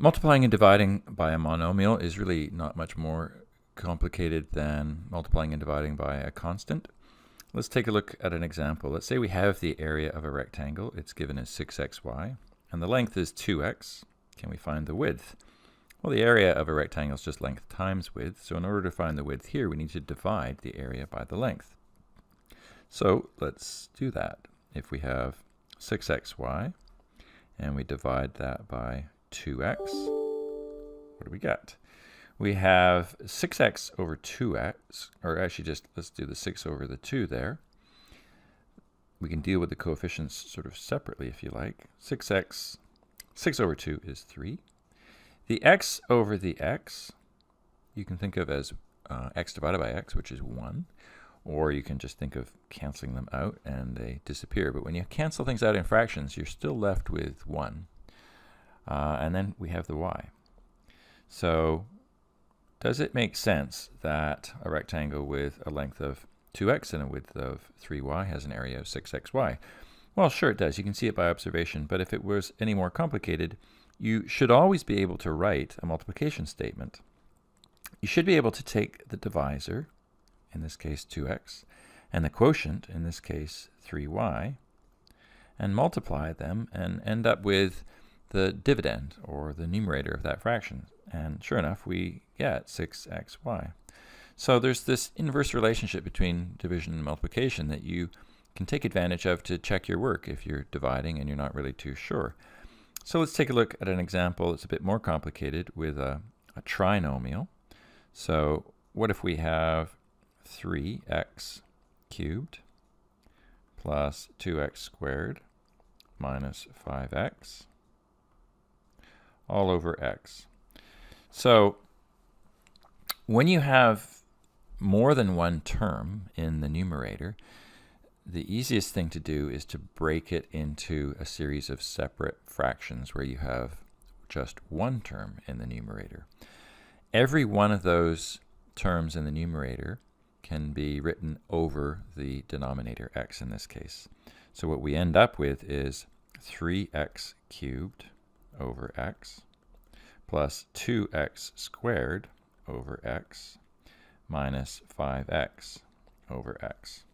Multiplying and dividing by a monomial is really not much more complicated than multiplying and dividing by a constant. Let's take a look at an example. Let's say we have the area of a rectangle. It's given as 6xy, and the length is 2x. Can we find the width? Well, the area of a rectangle is just length times width, so in order to find the width here, we need to divide the area by the length. So let's do that. If we have 6xy, and we divide that by 2x, what do we get? We have 6x over 2x, or actually just let's do the 6 over the 2 there. We can deal with the coefficients sort of separately if you like. 6 over 2 is 3. The x over the x, you can think of as x divided by x, which is 1. Or you can just think of canceling them out and they disappear. But when you cancel things out in fractions, you're still left with 1. And then we have the y. So does it make sense that a rectangle with a length of 2x and a width of 3y has an area of 6xy? Well, sure it does. You can see it by observation. But if it was any more complicated, you should always be able to write a multiplication statement. You should be able to take the divisor, in this case 2x, and the quotient, in this case 3y, and multiply them and end up with the dividend, or the numerator of that fraction. And sure enough, we get 6xy. So there's this inverse relationship between division and multiplication that you can take advantage of to check your work if you're dividing and you're not really too sure. So let's take a look at an example that's a bit more complicated with a trinomial. So what if we have 3x cubed plus 2x squared minus 5x all over x? So when you have more than one term in the numerator, the easiest thing to do is to break it into a series of separate fractions where you have just one term in the numerator. Every one of those terms in the numerator can be written over the denominator, x in this case. So what we end up with is 3x cubed over x plus 2x squared over x minus 5x over x.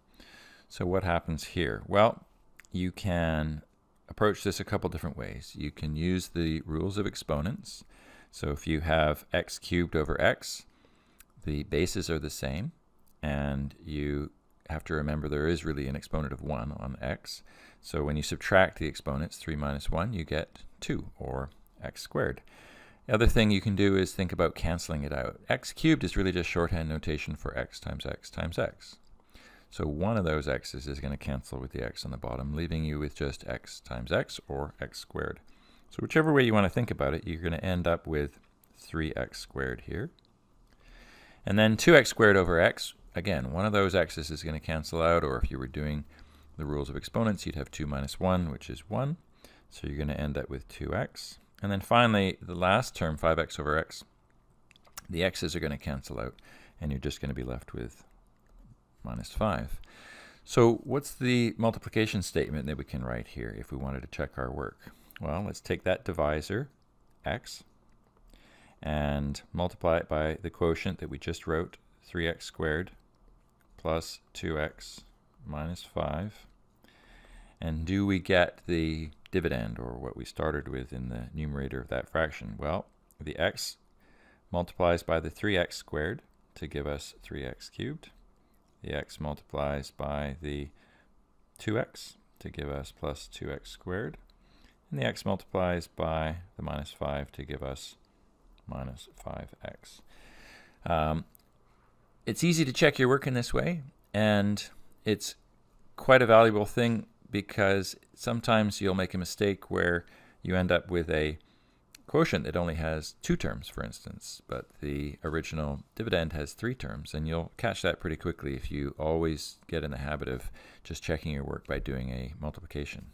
So what happens here? Well, you can approach this a couple different ways. You can use the rules of exponents. So if you have x cubed over x, the bases are the same, and you have to remember there is really an exponent of 1 on x. So when you subtract the exponents, 3 minus 1, you get 2, or x squared. The other thing you can do is think about canceling it out. X cubed is really just shorthand notation for x times x times x. So one of those x's is going to cancel with the x on the bottom, leaving you with just x times x, or x squared. So whichever way you want to think about it, you're going to end up with 3x squared here. And then 2x squared over x, again, one of those x's is going to cancel out, or if you were doing the rules of exponents, you'd have 2 minus 1, which is 1. So you're going to end up with 2x. And then finally, the last term, 5x over x, the x's are going to cancel out, and you're just going to be left with minus 5. So what's the multiplication statement that we can write here if we wanted to check our work? Well, let's take that divisor, x, and multiply it by the quotient that we just wrote, 3x squared plus 2x minus 5. And do we get the dividend, or what we started with in the numerator of that fraction? Well, the x multiplies by the 3x squared to give us 3x cubed. The x multiplies by the 2x to give us plus 2x squared. And the x multiplies by the minus 5 to give us minus 5x. It's easy to check your work in this way, and it's quite a valuable thing because sometimes you'll make a mistake where you end up with a quotient that only has 2 terms, for instance, but the original dividend has 3 terms, and you'll catch that pretty quickly if you always get in the habit of just checking your work by doing a multiplication.